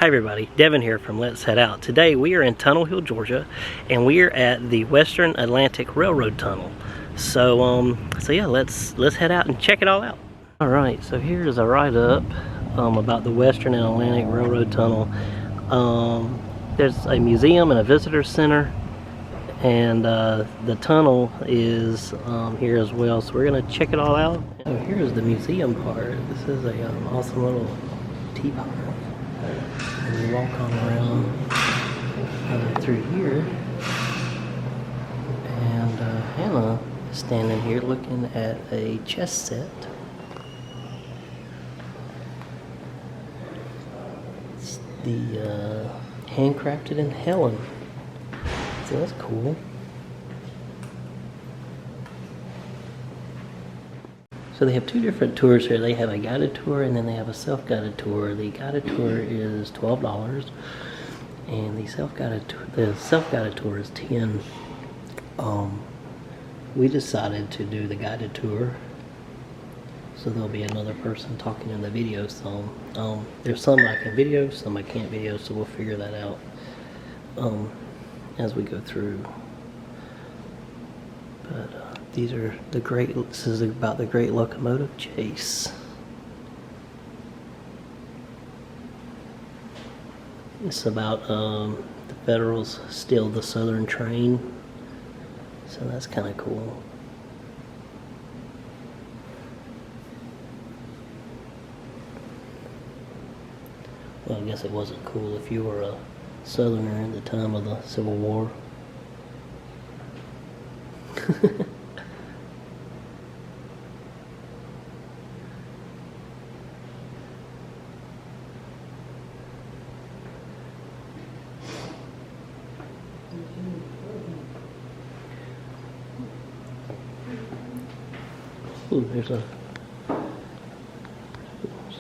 Hi everybody, Devin here from Let's Head Out. Today we are in Tunnelhill, Georgia, and we are at the Western Atlantic Railroad Tunnel. So yeah, let's head out and check it all out. Alright, so here's a write-up about the Western and Atlantic Railroad Tunnel. There's a museum and a visitor center, and the tunnel is here as well, so we're going to check it all out. So here's the museum part. This is a awesome little teapot. And we walk on around through here, and Hannah is standing here looking at a chess set. It's the handcrafted in Helen, so that's cool. So they have two different tours here. They have a guided tour and then they have a self-guided tour. The guided tour is $12 and the self-guided tour is $10. We decided to do the guided tour, so there'll be another person talking in the video. So there's some I can video, some I can't video, so we'll figure that out as we go through. But these are this is about the Great Locomotive Chase. It's about the Federals steal the Southern train, so that's kind of cool. Well, I guess it wasn't cool if you were a Southerner at the time of the Civil War. Ooh, there's a...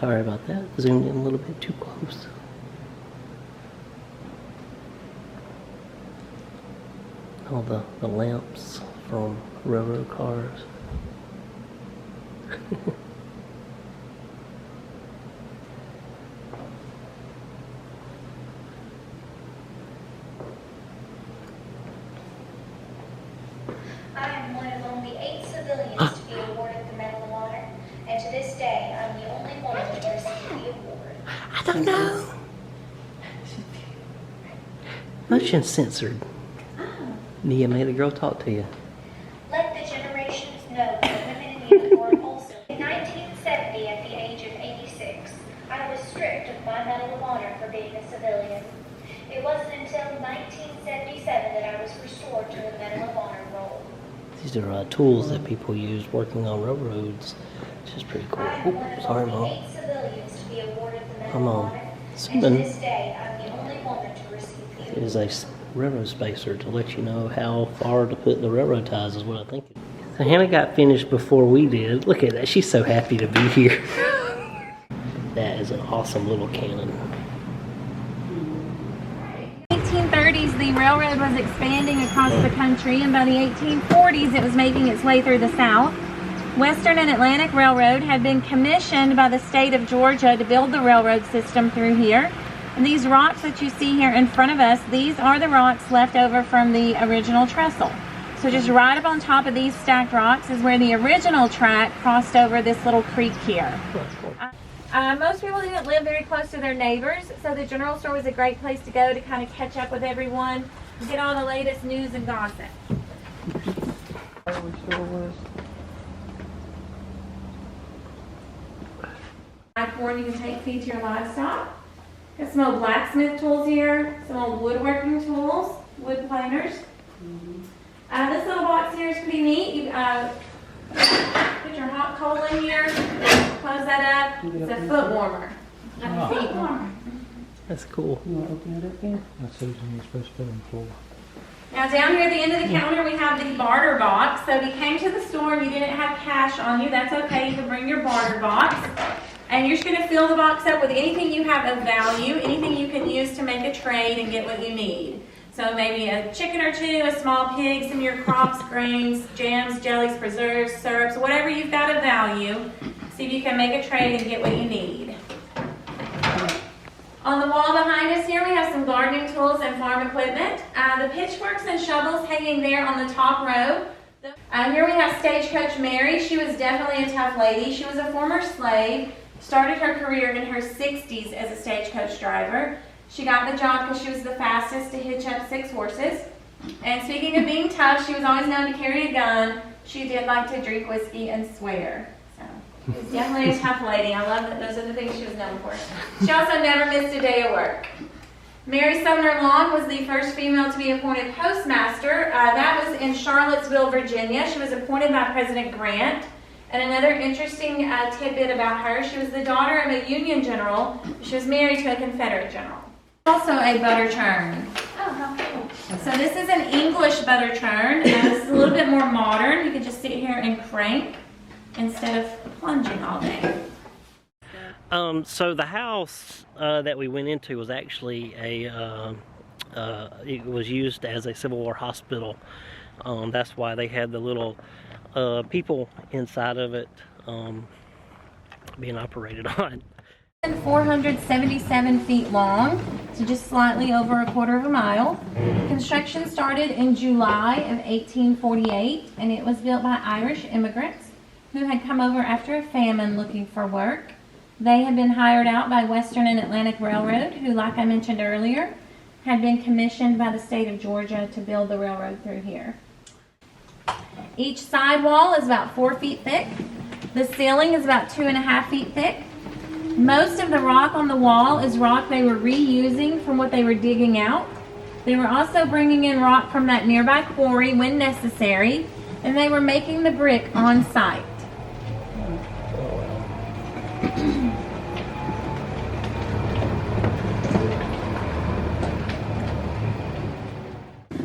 Sorry about that. Zoomed in a little bit too close. All the lamps from railroad cars. I am one of only 8 civilians to be awarded the Medal of Honor, and to this day, I'm the only woman to receive the award. I don't know. Motion censored. Nia made a girl talk to you. Let the generations know that women in uniform also. In 1970, at the age of 86, I was stripped of my Medal of Honor for being a civilian. It wasn't until 1977 that I was restored to the Medal of Honor role. These are tools that people use working on railroads, which is pretty cool. Oops, sorry, Mom. 8 civilians to be awarded the Medal I'm of Honor, and to assuming this day, I'm the only woman to receive the it is a railroad spacer to let you know how far to put the railroad ties, is what I think. So Hannah got finished before we did. Look at that. She's so happy to be here. That is an awesome little cannon. 1830s, the railroad was expanding across the country, and by the 1840s, it was making its way through the South. Western and Atlantic Railroad had been commissioned by the state of Georgia to build the railroad system through here. And these rocks that you see here in front of us, these are the rocks left over from the original trestle. So just right up on top of these stacked rocks is where the original track crossed over this little creek here. Most people didn't live very close to their neighbors, so the general store was a great place to go to kind of catch up with everyone and get all the latest news and gossip. Corn you can take feed to your livestock. Got some old blacksmith tools here, some old woodworking tools, wood planers. This little box here is pretty neat. You put your hot coal in here, close that up. It's a foot warmer, not a feet warmer. That's cool. You want to open it up again? That's the reason you're supposed to put on the floor. Now down here at the end of the counter we have the barter box. So if you came to the store and you didn't have cash on you, that's okay. You can bring your barter box. And you're just going to fill the box up with anything you have of value, anything you can use to make a trade and get what you need. So maybe a chicken or two, a small pig, some of your crops, grains, jams, jellies, preserves, syrups, whatever you've got of value. See if you can make a trade and get what you need. On the wall behind some gardening tools and farm equipment. The pitchforks and shovels hanging there on the top row. Here we have Stagecoach Mary. She was definitely a tough lady. She was a former slave, started her career in her 60s as a stagecoach driver. She got the job because she was the fastest to hitch up 6 horses. And speaking of being tough, she was always known to carry a gun. She did like to drink whiskey and swear. So, she was definitely a tough lady. I love that those are the things she was known for. She also never missed a day of work. Mary Sumner Long was the first female to be appointed postmaster. That was in Charlottesville, Virginia. She was appointed by President Grant. And another interesting tidbit about her, she was the daughter of a Union general. She was married to a Confederate general. Also a butter churn. Oh, how cool. So this is an English butter churn. This is a little bit more modern. You can just sit here and crank instead of plunging all day. So the house that we went into was actually it was used as a Civil War hospital. That's why they had the little people inside of it being operated on. 477 feet long, so just slightly over 1/4 of a mile. Construction started in July of 1848, and it was built by Irish immigrants who had come over after a famine looking for work. They had been hired out by Western and Atlantic Railroad, who, like I mentioned earlier, had been commissioned by the state of Georgia to build the railroad through here. Each side wall is about 4 feet thick. The ceiling is about 2.5 feet thick. Most of the rock on the wall is rock they were reusing from what they were digging out. They were also bringing in rock from that nearby quarry when necessary, and they were making the brick on site.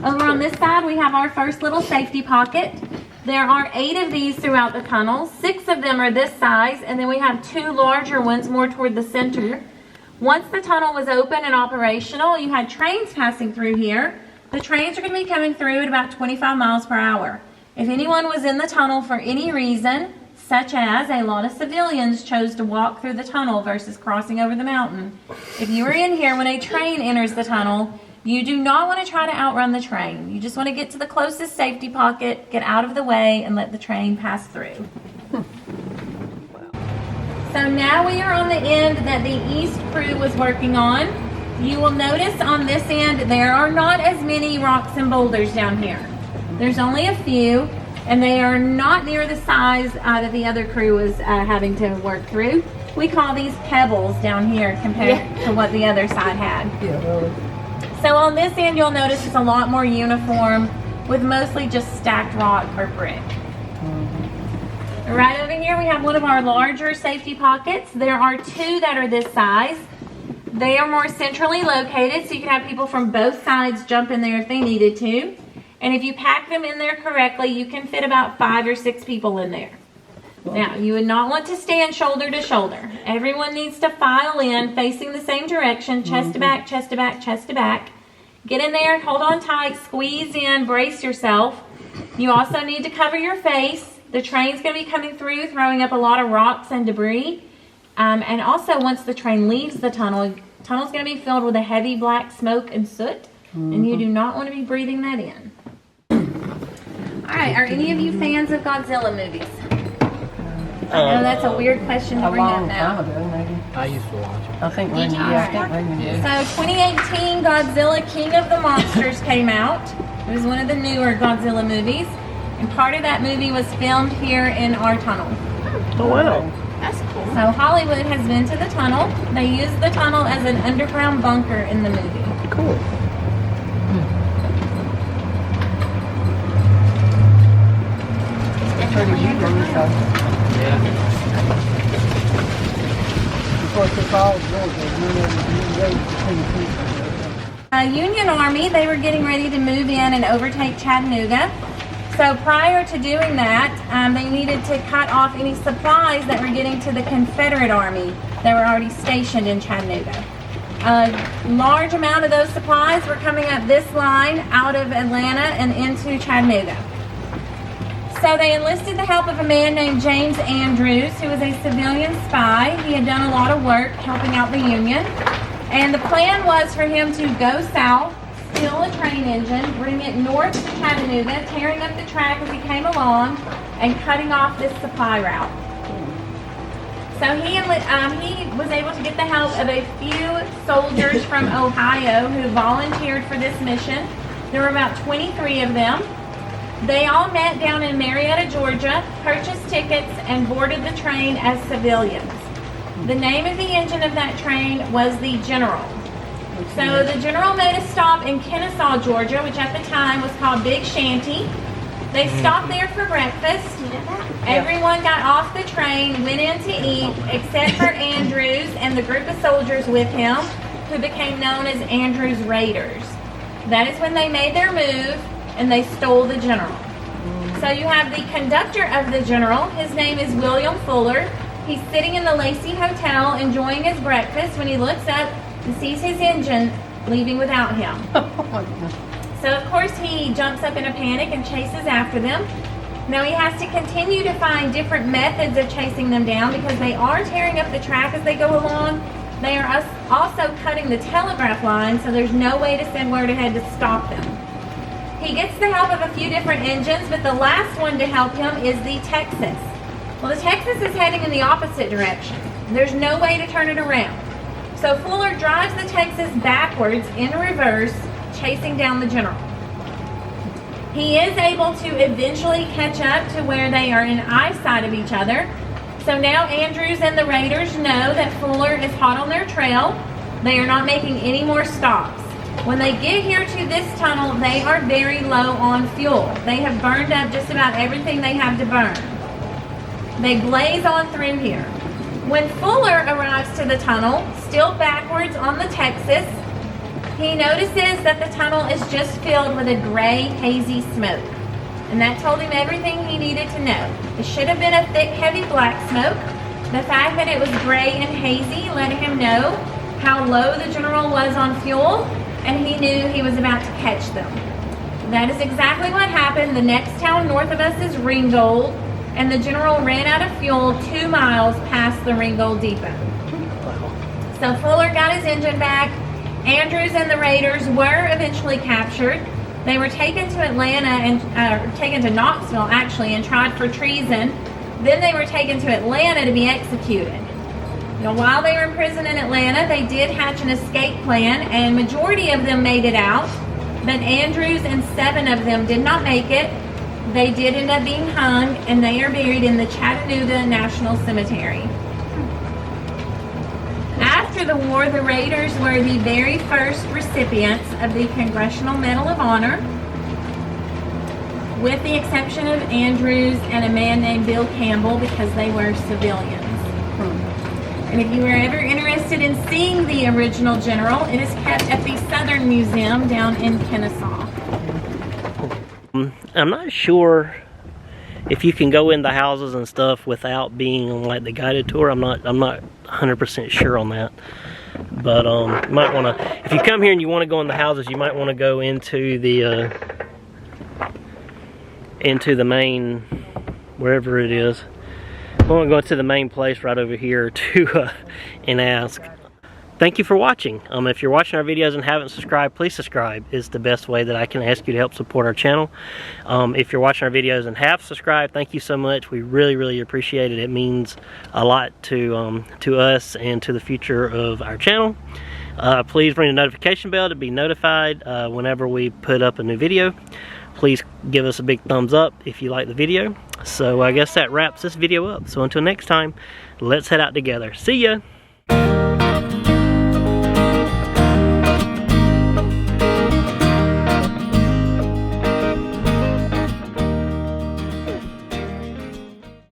Over on this side, we have our first little safety pocket. There are 8 of these throughout the tunnel. 6 of them are this size, and then we have 2 larger ones more toward the center. Once the tunnel was open and operational, you had trains passing through here. The trains are going to be coming through at about 25 miles per hour. If anyone was in the tunnel for any reason, such as a lot of civilians chose to walk through the tunnel versus crossing over the mountain, if you are in here when a train enters the tunnel, you do not want to try to outrun the train. You just want to get to the closest safety pocket, get out of the way, and let the train pass through. So now we are on the end that the east crew was working on. You will notice on this end there are not as many rocks and boulders down here. There's only a few, and they are not near the size that the other crew was having to work through. We call these pebbles down here compared to what the other side had. Yeah, really. So on this end, you'll notice it's a lot more uniform with mostly just stacked rock or brick. Right over here, we have one of our larger safety pockets. There are 2 that are this size. They are more centrally located, so you can have people from both sides jump in there if they needed to. And if you pack them in there correctly, you can fit about 5 or 6 people in there. Now, you would not want to stand shoulder to shoulder. Everyone needs to file in facing the same direction, chest to back, chest to back, chest to back. Get in there, hold on tight, squeeze in, brace yourself. You also need to cover your face. The train's going to be coming through, throwing up a lot of rocks and debris. And also, once the train leaves the tunnel's going to be filled with a heavy black smoke and soot, and you do not want to be breathing that in. All right, are any of you fans of Godzilla movies? I know that's a weird question to bring up now. I used to watch it. I think when So 2018 Godzilla King of the Monsters came out. It was one of the newer Godzilla movies. And part of that movie was filmed here in our tunnel. Oh wow. That's cool. So Hollywood has been to the tunnel. They used the tunnel as an underground bunker in the movie. Cool. Yeah. Of course, it's all Union Army, they were getting ready to move in and overtake Chattanooga. So prior to doing that, they needed to cut off any supplies that were getting to the Confederate Army that were already stationed in Chattanooga. A large amount of those supplies were coming up this line out of Atlanta and into Chattanooga. So they enlisted the help of a man named James Andrews, who was a civilian spy. He had done a lot of work helping out the Union. And the plan was for him to go south, steal a train engine, bring it north to Chattanooga, tearing up the track as he came along, and cutting off this supply route. So he was able to get the help of a few soldiers from Ohio who volunteered for this mission. There were about 23 of them. They all met down in Marietta, Georgia, purchased tickets, and boarded the train as civilians. The name of the engine of that train was the General. So the General made a stop in Kennesaw, Georgia, which at the time was called Big Shanty. They stopped there for breakfast. Everyone got off the train, went in to eat, except for Andrews and the group of soldiers with him, who became known as Andrews Raiders. That is when they made their move and they stole the General. So you have the conductor of the General. His name is William Fuller. He's sitting in the Lacey Hotel enjoying his breakfast when he looks up and sees his engine leaving without him. So of course he jumps up in a panic and chases after them. Now he has to continue to find different methods of chasing them down because they are tearing up the track as they go along. They are also cutting the telegraph line, so there's no way to send word ahead to stop them. He gets the help of a few different engines, but the last one to help him is the Texas. Well, the Texas is heading in the opposite direction. There's no way to turn it around. So Fuller drives the Texas backwards in reverse, chasing down the General. He is able to eventually catch up to where they are in eyesight of each other. So now Andrews and the Raiders know that Fuller is hot on their trail. They are not making any more stops. When they get here to this tunnel, they are very low on fuel. They have burned up just about everything they have to burn. They blaze on through here. When Fuller arrives to the tunnel, still backwards on the Texas, he notices that the tunnel is just filled with a gray, hazy smoke. And that told him everything he needed to know. It should have been a thick, heavy black smoke. The fact that it was gray and hazy let him know how low the General was on fuel, and he knew he was about to catch them. That is exactly what happened. The next town north of us is Ringgold, and the General ran out of fuel 2 miles past the Ringgold Depot. So Fuller got his engine back. Andrews and the Raiders were eventually captured. They were taken to Atlanta and taken to Knoxville actually and tried for treason. Then they were taken to Atlanta to be executed. Now, while they were in prison in Atlanta, they did hatch an escape plan, and majority of them made it out. But Andrews and 7 of them did not make it. They did end up being hung, and they are buried in the Chattanooga National Cemetery. After the war, the Raiders were the very first recipients of the Congressional Medal of Honor, with the exception of Andrews and a man named Bill Campbell, because they were civilians. And if you were ever interested in seeing the original General, it is kept at the Southern Museum down in Kennesaw. I'm not sure if you can go in the houses and stuff without being on like the guided tour. I'm not 100% sure on that. But you might want to, if you come here and you want to go in the houses, you might want to go into the main, wherever it is. I want to go to the main place right over here to and ask. Thank you for watching. If you're watching our videos and haven't subscribed, please subscribe. It's the best way that I can ask you to help support our channel. If you're watching our videos and have subscribed, thank you so much. We really, really appreciate it. It means a lot to us and to the future of our channel. Please ring the notification bell to be notified whenever we put up a new video. Please give us a big thumbs up if you like the video. So I guess that wraps this video up. So until next time, let's head out together. See ya!